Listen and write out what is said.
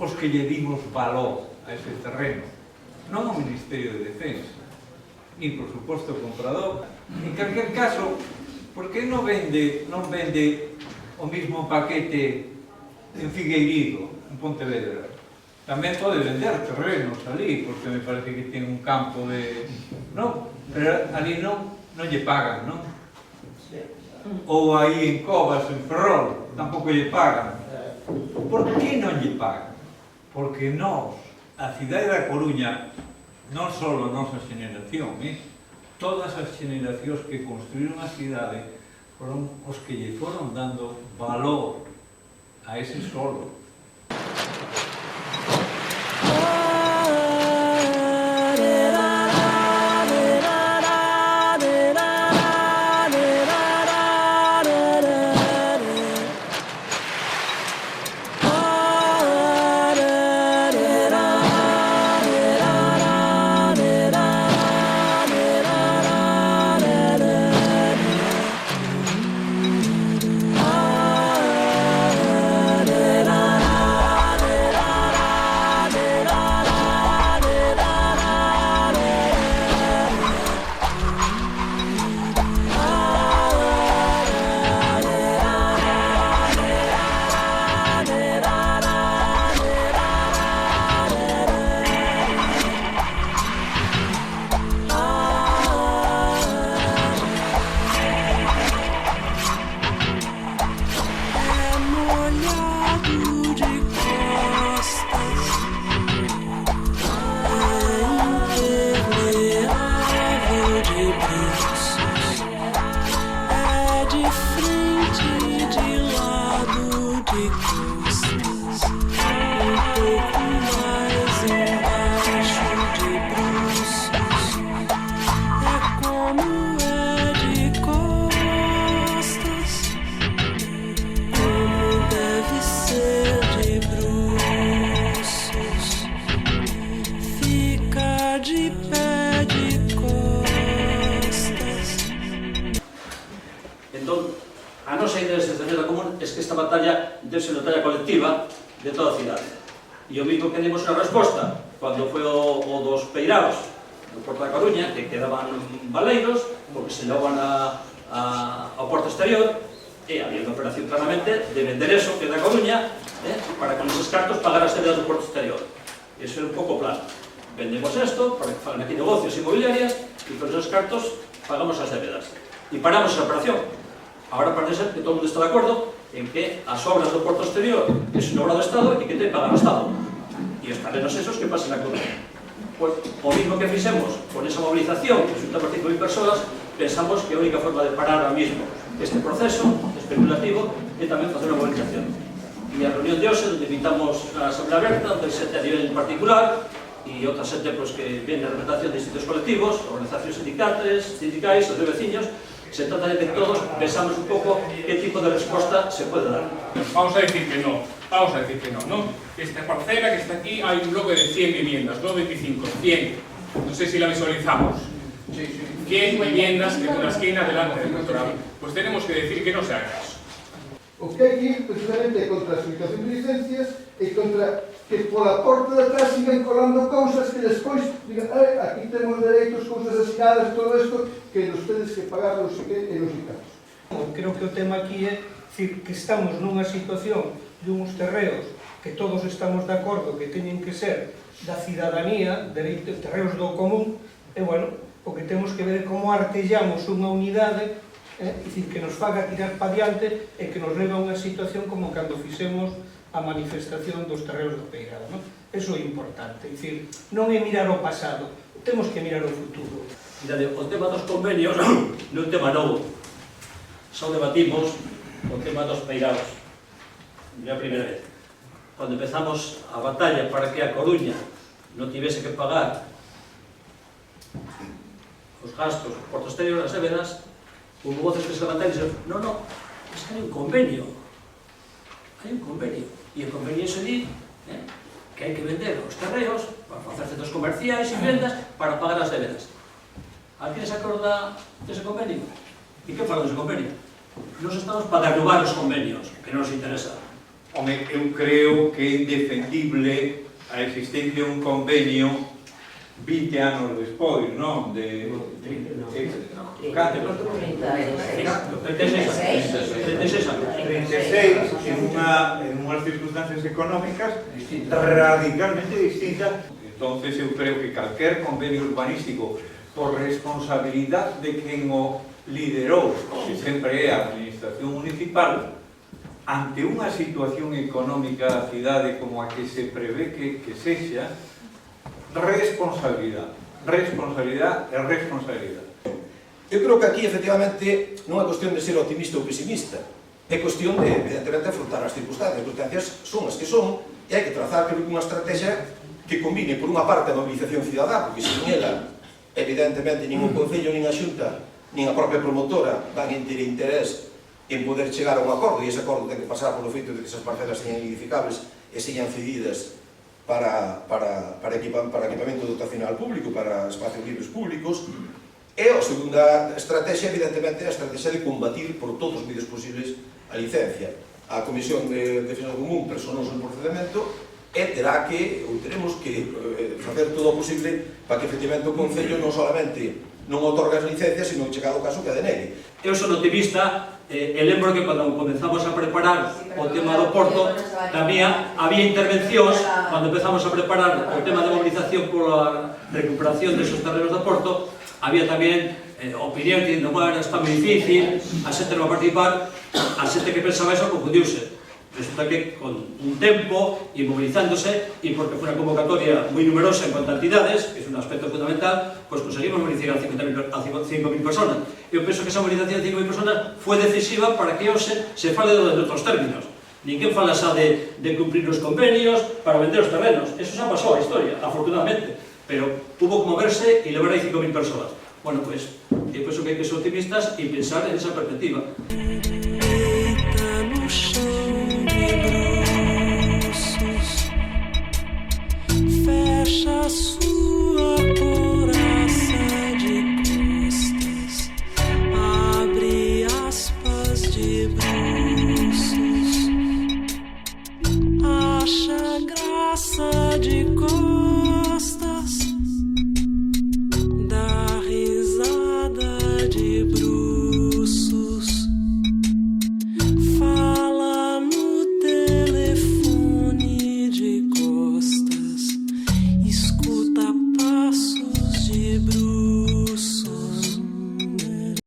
os que lle dimos valor a ese terreno, non o Ministerio de Defensa, ni por suposto o comprador. En calquer caso, por que non vende o mismo paquete en Figueirido, en Pontevedra? Tamén pode vender terrenos ali, porque me parece que ten un campo de... non? Pero ali non lle pagan, non? Ou aí en Covas, en Ferrol, tampouco lle pagan. Por que non lle pagan? Porque nós, a cidade da Coruña, non só a nosa xeneración, todas as xeneracións que construíron a cidade foron os que lle foron dando valor a ese solo. A nosa idea desde a común é que esta batalla debe ser uma batalla colectiva de toda a cidade. E o mismo que demos unha resposta cando foi o dos peiraos do Porto da Coruña, que quedaban baleiros, porque se levaban ao Porto Exterior, e había unha operación claramente de vender eso, que é da Coruña, para con esos cartos pagar as deudas do Porto Exterior. Eso era un pouco plano. Vendemos esto, para que fagan aquí negocios inmobiliarias, e con esos cartos pagamos as deudas. E paramos esa operación. Agora parece ser que todo o mundo está de acordo en que as obras do Porto Exterior é unha obra do Estado e que ten que pagar o Estado. E os terrenos esos que pasen a Coruña. Pois, o mismo que fixemos con esa movilización, que xunta por 5.000 persoas, pensamos que a única forma de parar ahora mismo este proceso especulativo é tamén facer unha movilización. E a reunión de hoxe, onde invitamos a Asamblea Aberta, onde xente a nivel particular e outra xente que viene a representación de distintos colectivos, organizacións sindicais, os de veciños. Se trata de que todos pensamos un pouco que tipo de resposta se pode dar. Vamos a decir que no, ¿no? Esta parcela que está aquí hay un bloque de 100 viviendas, no 25, 100. No sé si la visualizamos. 100 viviendas en una esquina delante del doctorado. Pues tenemos que decir que no se haga eso. O que hai que ir precisamente contra a explicación de licencias e contra que pola porta de atrás sigan colando cousas que despois digan, aquí temos dereitos, cousas asinadas, todo isto que nos tedes que pagar non sei que e non sei cantos. Creo que o tema aquí é que estamos nunha situación de uns terreos que todos estamos de acordo que teñen que ser da cidadanía, terreos do común, e, bueno, o que temos que ver é como artellamos unha unidade que nos faga tirar pa diante e que nos leva a unha situación como cando fixemos a manifestación dos terreos do Peirao. Eso é importante, non é mirar o pasado, temos que mirar o futuro. O tema dos convenios non é un tema novo, só debatimos o tema dos peiraos, é a primeira vez. Cando empezamos a batalla para que a Coruña non tivese que pagar os gastos do Porto Exterior, as débedas, hubo voces que se levantaron e dixeron, no, es que hai un convenio, e o convenio se di que hai que vender os terreos para facer centros comerciais e vivendas para pagar as débedas. Alguén se acorda dese convenio? E que fala dese convenio? Nos estamos para derrubar os convenios, que non nos interesa. Home, eu creo que é indefendible a existencia de un convenio 20 anos despois, non? De 36 en unhas circunstancias económicas radicalmente distintas. Entonces eu creo que calquer convenio urbanístico por responsabilidade de quen o liderou, que sempre é a administración municipal, ante unha situación económica da cidade como a que se prevé que sexa, responsabilidade e responsabilidade. Eu creo que aquí, efectivamente, non é cuestión de ser optimista ou pesimista, é cuestión de, evidentemente, afrontar as circunstancias. As circunstancias son as que son, e hai que trazar, creo, unha estrategia que combine, por unha parte, a mobilización cidadá, porque sen ela, evidentemente, nin o Concello, nin a Xunta, nin a propia promotora van a ter interés en poder chegar a un acordo, e ese acordo ten que pasar polo feito de que esas parcelas sean edificables e sean cedidas para equipamento dotacional público, para espacios libres públicos. E a segunda estrategia, evidentemente, é a estrategia de combatir por todos os medios posibles a licencia. A Comisión de Defensa Común personouse un procedimento e terá que, ou teremos que facer todo o posible para que, efectivamente, o Concello non solamente non otorga as licencias, sino que, chegado o caso, que denegue. Eu son optimista, e lembro que cando comenzamos a preparar o tema do Porto, tamén había intervencións, cando empezamos a preparar o tema de movilización pola recuperación desos terrenos do Porto, había tamén opinión que dicindo, bueno, está moi difícil, a xente non va a participar, a xente que pensaba eso confundiuse. Resulta que con un tempo e movilizándose, e porque foi unha convocatoria moi numerosa en cuanto a entidades, que é un aspecto fundamental, pois conseguimos movilizar a 5.000 personas. Eu penso que esa movilización de 5.000 personas foi decisiva para que hoxe se fale de outros términos. Ninguén fala xa de cumprir os convenios para vender os terrenos. Eso xa pasou a historia, afortunadamente. Pero hubo que moverse e levar aí 5.000 personas. Bueno, pois, eu penso que hai que ser optimistas e pensar en esa perspectiva. Fecha sua coraça de costas, abre aspas de bruços, acha graça de